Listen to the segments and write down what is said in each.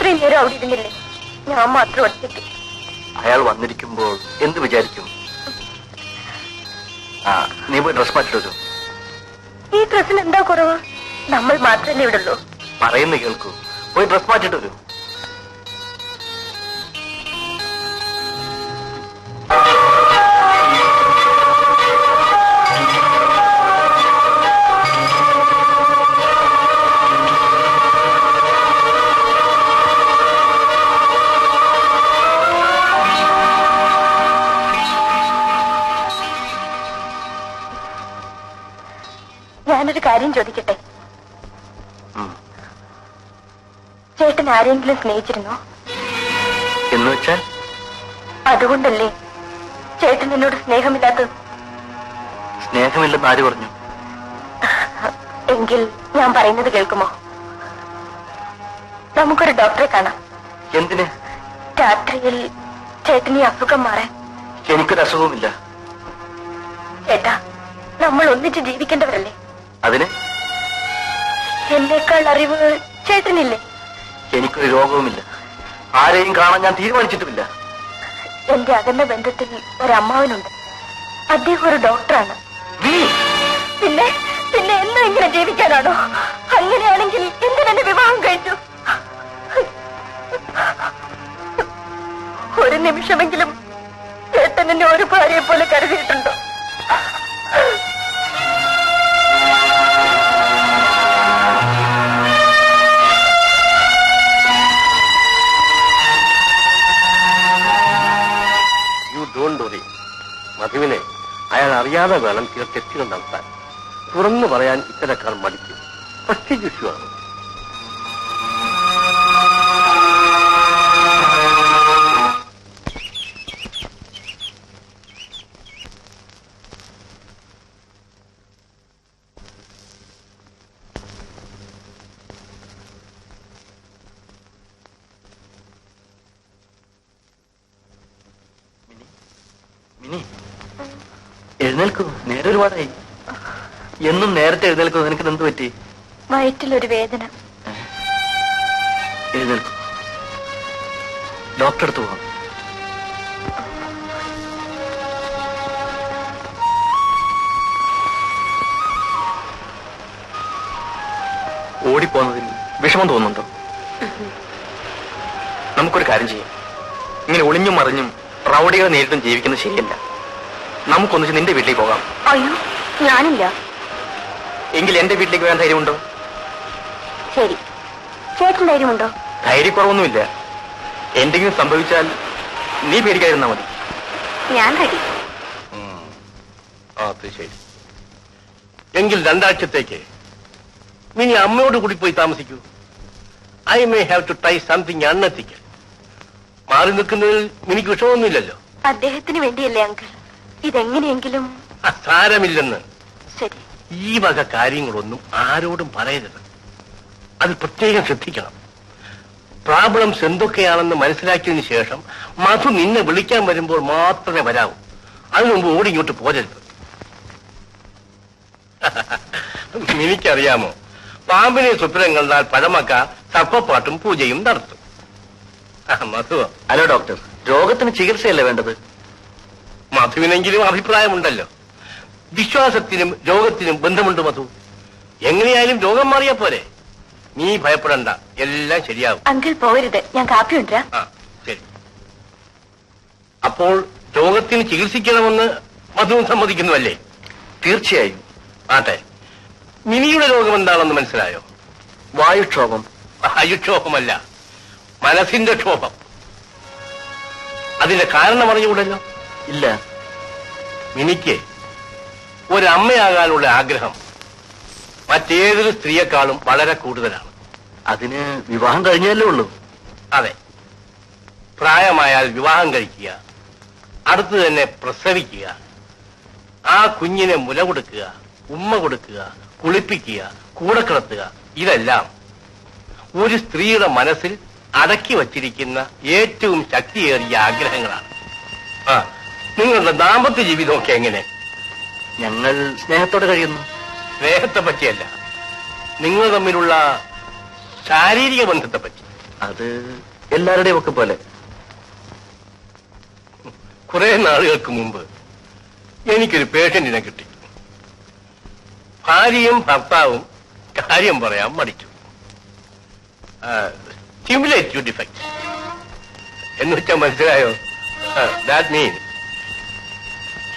ഇത്രയും നേരം അവിടെ ഇരുന്നില്ലേ? ഞാൻ മാത്രം ഒറ്റയ്ക്ക്. അയാൾ വന്നിരിക്കുമ്പോൾ എന്ത് വിചാരിക്കും? നീ പോയി ഡ്രസ് മാറ്റിട്ടു. ഈ ഡ്രസ്സിന് എന്താ കുറവ്? നമ്മൾ മാത്രമല്ലേ ഇവിടെ ഉള്ളൂ. പറയുന്ന കേൾക്കൂ, പോയി ഡ്രസ് മാറ്റിട്ട് വരൂ. ഞാനൊരു കാര്യം ചോദിക്കട്ടെ? ചേട്ടൻ ആരെങ്കിലും സ്നേഹിച്ചിരുന്നോ? എന്ന് വെച്ചാൽ? അതുകൊണ്ടല്ലേ ചേട്ടൻ എന്നോട് സ്നേഹമില്ലാത്തത്? സ്നേഹമില്ലെന്ന് ആര് പറഞ്ഞു? എങ്കിൽ ഞാൻ പറയുന്നത് കേൾക്കുമോ? നമുക്കൊരു ഡോക്ടറെ കാണാം. എന്തിന്? രാത്രിയിൽ ചേട്ടന് ഈ അസുഖം മാറാൻ. എനിക്കൊരു അസുഖവുമില്ല. ചേട്ടാ, നമ്മൾ ഒന്നിച്ച് ജീവിക്കേണ്ടവരല്ലേ? അതിന് എന്നേക്കാൾ അറിവ് ചേട്ടനില്ലേ? എനിക്കൊരു രോഗവുമില്ല. ആരെയും കാണാൻ ഞാൻ തീരുമാനിച്ചിട്ടുമില്ല. എന്റെ അകന്ന ബന്ധത്തിൽ ഒരമ്മാവനുണ്ട്. അദ്ദേഹം ഒരു ഡോക്ടറാണ്. പിന്നെ പിന്നെ എന്നും ഇങ്ങനെ ജീവിക്കാനാണോ? അങ്ങനെയാണെങ്കിൽ എന്തിനെന്നെ വിവാഹം കഴിച്ചു? ഒരു നിമിഷമെങ്കിലും ചേട്ടൻ എന്നെ ഒരു ഭാര്യയെ പോലെ കരുതിയിട്ടുണ്ടോ? മധുവിനെ അയാൾ അറിയാതെ വേണം ചില തെറ്റുകൾ നടത്താൻ. തുറന്നു പറയാൻ ഇത്തരക്കാർ മടിക്കും. പ്രസ്റ്റീജ് ഇഷ്യൂ ആണ്. എഴുന്നേൽക്കൂ, നേരെ ഒരുപാടായി. എന്നും നേരത്തെ എഴുന്നേൽക്കൂ. നിനക്ക് എന്ത് പറ്റി? വയറ്റിലൊരു വേദന. എഴുന്നേൽക്കൂ, ഡോക്ടറെ അടുത്ത് പോകാം. ഓടിപ്പോന്നതിൽ വിഷമം തോന്നുന്നുണ്ടോ? നമുക്കൊരു കാര്യം ചെയ്യാം. ഇങ്ങനെ ഒളിഞ്ഞും മറിഞ്ഞും റൗഡികളെ നേരിട്ടും ജീവിക്കുന്നത് ശരിയല്ല. നമുക്കൊന്നിച്ച് നിന്റെ വീട്ടിലേക്ക് പോകാം. അയ്യോ, ഞാനില്ല. എങ്കിൽ എന്റെ വീട്ടിലേക്ക് വരാൻ ധൈര്യമുണ്ടോ? ശരി, ചേട്ടൻ ധൈര്യമുണ്ടോ? ധൈര്യക്കുറവൊന്നുമില്ല. എന്തെങ്കിലും സംഭവിച്ചാൽ നീ പേടിക്കാതിരുന്നാ മതി. ഞാൻ റെഡി. അത് ശരി. എങ്കിൽ 2 ആഴ്ചത്തേക്ക് നീ അമ്മയോട് കൂടി പോയി താമസിക്കൂ. I may have to try something unethical. മാറി നിൽക്കുന്നതിൽ എനിക്ക് വിഷമമൊന്നുമില്ലല്ലോ. അദ്ദേഹത്തിന് വേണ്ടിയല്ലേ അങ്കിൾ? ഇതെങ്ങനെയെങ്കിലും. സാരമില്ലെന്ന്. ശരി. ഈ വക കാര്യങ്ങളൊന്നും ആരോടും പറയരുത്. അത് പ്രത്യേകം ശ്രദ്ധിക്കണം. പ്രോബ്ലംസ് എന്തൊക്കെയാണെന്ന് മനസ്സിലാക്കിയതിനു ശേഷം മധു നിന്നെ വിളിക്കാൻ വരുമ്പോൾ മാത്രമേ വരാവൂ. അതിനു മുമ്പ് ഓടി ഇങ്ങോട്ട് പോരരുത്. എനിക്കറിയാമോ, പാമ്പിനെ സ്വപ്നം കണ്ടാൽ പഴമക്കാർ സർപ്പപ്പാട്ടും പൂജയും നടത്തും. മധു. ഹലോ ഡോക്ടർ, രോഗത്തിന് ചികിത്സയല്ലേ വേണ്ടത്? മധുവിനെങ്കിലും അഭിപ്രായമുണ്ടല്ലോ. വിശ്വാസത്തിനും രോഗത്തിനും ബന്ധമുണ്ട് മധു. എങ്ങനെയായാലും രോഗം മാറിയാ പോരെ. നീ ഭയപ്പെടണ്ട, എല്ലാം ശരിയാവും. അങ്കിൾ പോകരുത്, ഞാൻ കാപ്പി കൊണ്ടുവരാം. ശരി. അപ്പോൾ രോഗത്തിന് ചികിത്സിക്കണമെന്ന് മധുവും സമ്മതിക്കുന്നുവല്ലേ? തീർച്ചയായും. ആട്ടെ, മിനിയുടെ രോഗം എന്താണെന്ന് മനസ്സിലായോ? വായുക്ഷോഭം. വായുക്ഷോഭമല്ല, മനസ്സിന്റെ ക്ഷോഭം. അതിന്റെ കാരണം അറിഞ്ഞുകൂടല്ലോ? ഇല്ല. മിനിക്ക് ഒരമ്മയാകാനുള്ള ആഗ്രഹം മറ്റേതൊരു സ്ത്രീയെക്കാളും വളരെ കൂടുതലാണ്. അതിന് വിവാഹം കഴിഞ്ഞല്ലേ ഉള്ളൂ? അതെ. പ്രായമായാൽ വിവാഹം കഴിക്കുക, അടുത്ത് തന്നെ പ്രസവിക്കുക, ആ കുഞ്ഞിനെ മുല കൊടുക്കുക, ഉമ്മ കൊടുക്കുക, കുളിപ്പിക്കുക, കൂടെ കിടത്തുക, ഇതെല്ലാം ഒരു സ്ത്രീയുടെ മനസ്സിൽ അടക്കി വച്ചിരിക്കുന്ന ഏറ്റവും ശക്തിയേറിയ ആഗ്രഹങ്ങളാണ്. നിങ്ങളുടെ ദാമ്പത്യ ജീവിതമൊക്കെ എങ്ങനെ? ഞങ്ങൾ സ്നേഹത്തോടെ കഴിയുന്നു. സ്നേഹത്തെ പറ്റിയല്ല, നിങ്ങൾ തമ്മിലുള്ള ശാരീരിക ബന്ധത്തെ പറ്റി. അത് എല്ലാവരുടെയും ഒക്കെ പോലെ. കുറെ നാളുകൾക്ക് മുമ്പ് എനിക്കൊരു പേഷ്യന്റിനെ കിട്ടി. ഭാര്യയും ഭർത്താവും കാര്യം പറയാൻ മടിച്ചു. സ്റ്റിമുലേറ്റീവ് ഡിഫക്ട് എന്ന് വെച്ചാൽ മനസ്സിലായോ? That mean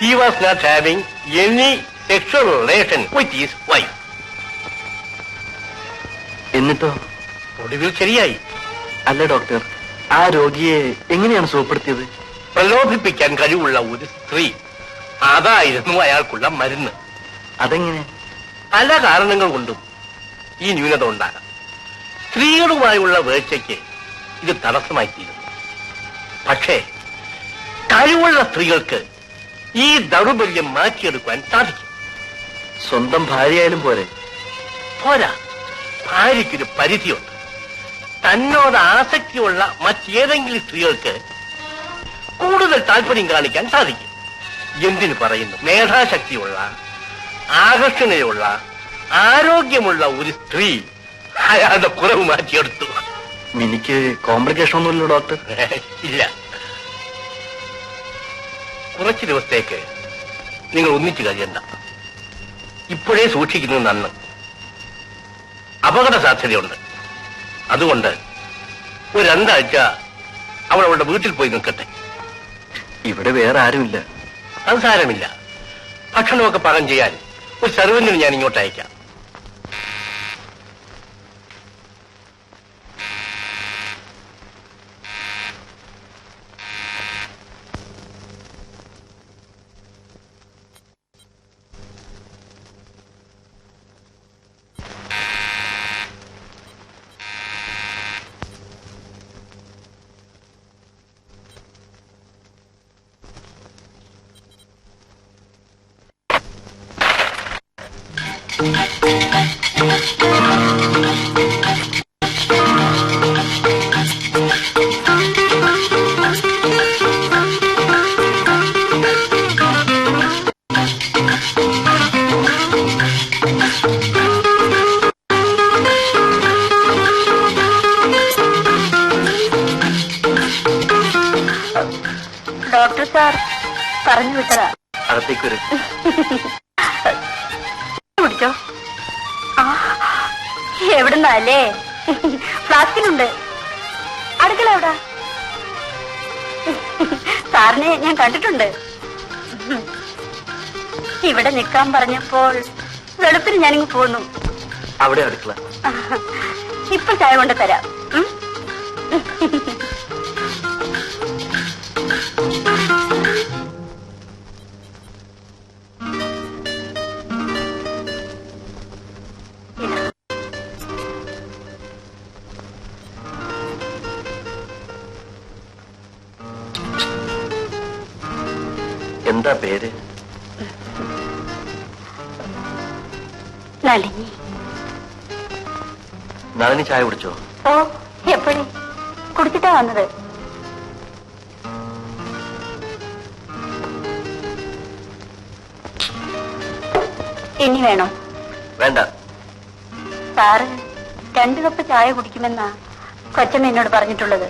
he was not having any sexual relation with his wife. എന്നിട്ടോ? ഒടുവിൽ ശരിയായി. അല്ല ഡോക്ടർ, ആ രോഗിയെ എങ്ങനെയാണ് സുഖപ്പെടുത്തിയത്? പ്രലോഭിപ്പിക്കാൻ കഴിവുള്ള ഒരു സ്ത്രീ, അതായിരുന്നു അയാൾക്കുള്ള മരുന്ന്. അതെങ്ങനെ? പല കാരണങ്ങൾ കൊണ്ടും ഈ ന്യൂനത ഉണ്ടാകാം. സ്ത്രീകളുമായുള്ള വേഴ്ചയ്ക്ക് ഇത് തടസ്സമായി തീരുന്നു. പക്ഷേ കഴിവുള്ള സ്ത്രീകൾക്ക് ഈ ദൗർബല്യം മാറ്റിയെടുക്കാൻ സാധിക്കും. സ്വന്തം ഭാര്യയായാലും പോരെ? പോരാ, ഭാര്യയ്ക്കൊരു പരിധിയുണ്ട്. തന്നോട് ആസക്തിയുള്ള മറ്റേതെങ്കിലും സ്ത്രീകൾക്ക് കൂടുതൽ താല്പര്യം കാണിക്കാൻ സാധിക്കും. എന്തിനു പറയുന്നു, മേധാശക്തിയുള്ള, ആകർഷണയുള്ള, ആരോഗ്യമുള്ള ഒരു സ്ത്രീ അയാളുടെ കുറവ് മാറ്റിയെടുത്തു. എനിക്ക് കോംപ്ലിക്കേഷൻ ഒന്നുമില്ലല്ലോ ഡോക്ടർ? ഇല്ല. കുറച്ചു ദിവസത്തേക്ക് നിങ്ങൾ ഒന്നിച്ചു കഴിയണ്ട. ഇപ്പോഴേ സൂക്ഷിക്കുന്നത് നന്ന്. അപകട സാധ്യതയുണ്ട്. അതുകൊണ്ട് ഒരു 2 ആഴ്ച അവൾ അവളുടെ വീട്ടിൽ പോയി നിൽക്കട്ടെ. ഇവിടെ വേറെ ആരുമില്ല. അത് സാരമില്ല. ഭക്ഷണമൊക്കെ പാകം ചെയ്യാൻ ഒരു സെർവന്റിന് ഞാൻ ഇങ്ങോട്ട് അയക്കാം. ഡോക്ടർ സാർ പറഞ്ഞു വിട്ടതാ. അകത്തേക്ക് വരും. കുടിച്ചോ. എവിടുന്നല്ലേ? ഫ്ലാസ്കിലുണ്ട്. അടുക്കള എവിടാ? സാറിനെ ഞാൻ കണ്ടിട്ടുണ്ട്. ഇവിടെ നിൽക്കാൻ പറഞ്ഞപ്പോൾ വെളുപ്പിന് ഞാനിങ്ങ് പോന്നു. അവിടെ അടുക്കള. ഇപ്പൊ ചായ കൊണ്ട് തരാം. എന്താ പേര്? നളിനി. നളിനി ചായ കുടിച്ചോ? ഓ, എപ്പോഴും കുടിച്ചിട്ടാ വന്നത്. ഇനി വേണോ? വേണ്ട. സാറ് 2 കപ്പ് ചായ കുടിക്കുമെന്നാ കൊച്ചമ്മ എന്നോട് പറഞ്ഞിട്ടുള്ളത്.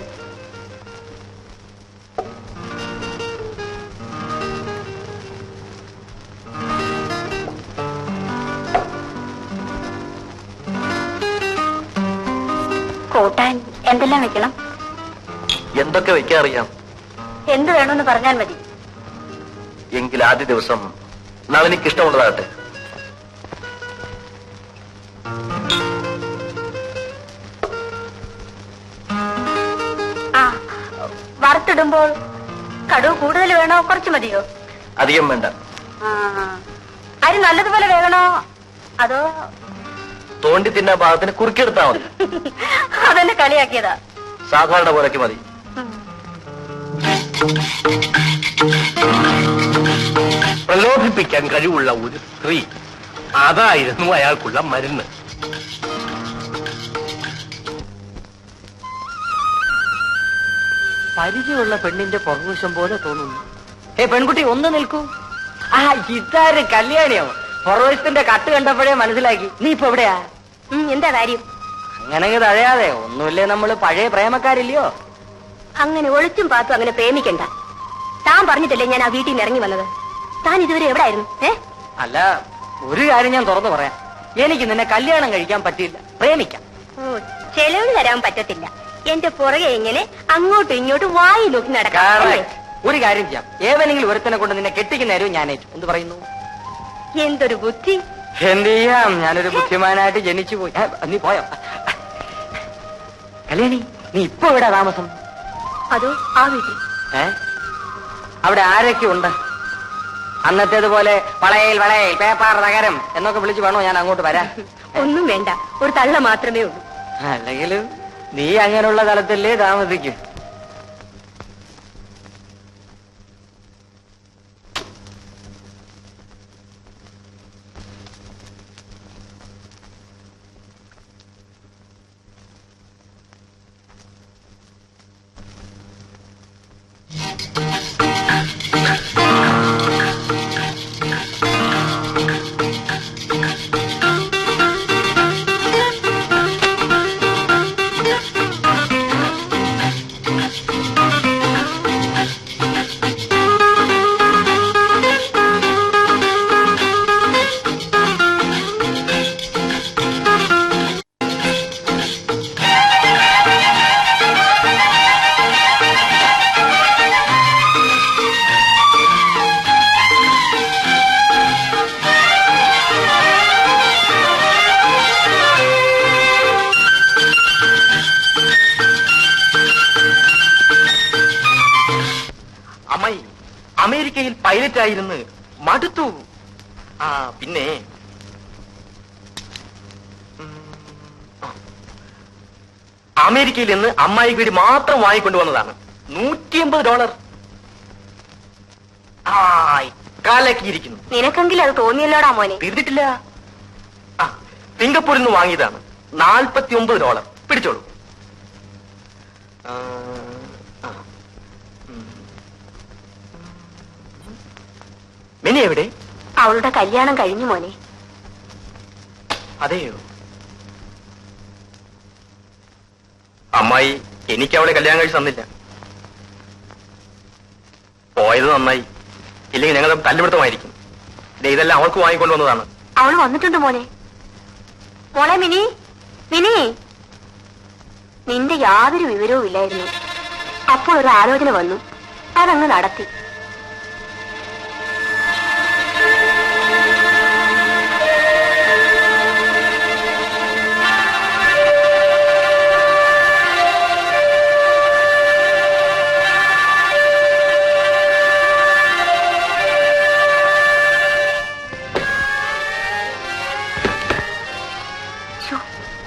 കൂട്ടാൻ എന്തെല്ലാം വെക്കണം? എന്തൊക്കെ വെക്കാൻ അറിയാം. എന്ത് വേണമെന്ന് പറഞ്ഞാൽ മതി. എങ്കിൽ ആദ്യ ദിവസം നളിനിക്ക് ഇഷ്ടമുള്ളതാകട്ടെ. ആ, വറുത്തിടുമ്പോൾ കടുവ് കൂടുതൽ വേണോ കുറച്ച് മതിയോ? അധികം വേണ്ട. അരി നല്ലതുപോലെ വേകണോ അതോ തോണ്ടി തിന്നാ ഭാഗത്തിന് കുറുക്കിയെടുത്താ മതി? അതെന്നെ കളിയാക്കിയതാ. സാധാരണ പോലൊക്കെ മതി. പ്രലോഭിപ്പിക്കാൻ കഴിവുള്ള ഒരു സ്ത്രീ, അതായിരുന്നു അയാൾക്കുള്ള മരുന്ന്. പരിചയമുള്ള പെണ്ണിന്റെ പുറകുവശം പോലെ തോന്നുന്നു. പെൺകുട്ടി ഒന്ന് നിൽക്കൂ. ഇതാര് കല്യാണിയോ? പുറവശത്തിന്റെ കട്ട് കണ്ടപ്പോഴേ മനസ്സിലാക്കി. നീ ഇപ്പൊ എവിടെയാ? എന്താ കാര്യം? അങ്ങനെ തഴയാതെ ഒന്നുമില്ലേ നമ്മള് പഴയ പ്രേമക്കാരില്ലയോ? അങ്ങനെ ഒളിച്ചും പാത്തും അങ്ങനെ പ്രേമിക്കണ്ട. താൻ പറഞ്ഞിട്ടല്ലേ ഞാൻ ആ വീട്ടിൽ നിന്ന് ഇറങ്ങി വന്നത്. താൻ ഇതുവരെ എവിടെ ആയിരുന്നു? അല്ല, ഒരു കാര്യം ഞാൻ തുറന്നു പറയാം. എനിക്ക് നിന്നെ കല്യാണം കഴിക്കാൻ പറ്റില്ല, പ്രേമിക്കാം. ഓ, ചെലവ് തരാൻ പറ്റത്തില്ല. എന്റെ പുറകെ ഇങ്ങനെ അങ്ങോട്ടും ഇങ്ങോട്ടും വായി നോക്കി നടക്കാം. ഒരു കാര്യം ചെയ്യാം, ഏവനെങ്കിലും ഒരുത്തനെ കൊണ്ട് നിന്നെ കെട്ടിക്കുന്ന നേരവും ഞാൻ ഏറ്റു. എന്ത് പറയുന്നു? എന്തൊരു ബുദ്ധി! എന്ത് ചെയ്യാം, ഞാനൊരു ബുദ്ധിമാനായിട്ട് ജനിച്ചു പോയി. നീ പോയോ? കല്യാണി, നീ ഇപ്പൊ എവിടെ താമസം? അതോ ആ വീട്ടിൽ. അവിടെ ആരൊക്കെ ഉണ്ട്? അന്നത്തേതുപോലെ വളയിൽ വളയിൽ പേപ്പാർ നഗരം എന്നൊക്കെ വിളിച്ചു വേണോ ഞാൻ അങ്ങോട്ട് വരാൻ? ഒന്നും വേണ്ട, ഒരു തള്ള മാത്രമേ ഉള്ളൂ. അല്ലെങ്കിലും നീ അങ്ങനെയുള്ള തലത്തിലേ താമസിക്കും. അമ്മായി അമേരിക്കയിൽ പൈലറ്റ് ആയിരുന്നു, മടുത്തു. ആ പിന്നെ അമേരിക്കയിൽ നിന്ന് അമ്മായിക്ക് വേണ്ടി മാത്രം വാങ്ങിക്കൊണ്ടുവന്നതാണ്. $150. ആ കാലക്കിയിരിക്കുന്നു. നിനക്കെങ്കിലും അത് തോന്നിയല്ലോടാ മോനെ. തീർന്നിട്ടില്ല. ആ സിംഗപ്പൂരിൽ നിന്ന് വാങ്ങിയതാണ്. $49. പിടിച്ചോളൂ. മിനി എവിടെ? അവളുടെ കല്യാണം കഴിഞ്ഞു മോനെ. അതെയോ? അമ്മായി എനിക്ക് അവളെ കല്യാണം കഴിച്ച് തന്നില്ല. പോയത് നന്നായി, ഇല്ലെങ്കിൽ ഞങ്ങൾ തല്ലുപിടുത്തമായിരിക്കും. ഇതെല്ലാം അവൾക്ക് വാങ്ങിക്കൊണ്ടുവന്നതാണ്. അവള് വന്നിട്ടുണ്ട് മോനെ. മോളെ മിനി, മിനി, നിന്റെ യാതൊരു വിവരവും ഇല്ലായിരുന്നു. അപ്പോൾ ഒരു ആലോചന വന്നു, അതങ്ങ് നടത്തി.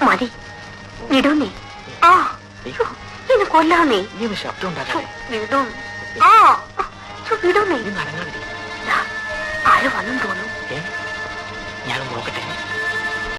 മതി, വിടൂന്നേ. ആ ഇത് കൊല്ലാന്നേ. ശബ്ദം ഉണ്ടാകാതെ വിടും. ആ വിടൂന്നേ. ആര് വന്നും തോന്നും. ഞാൻ നോക്കട്ടെ.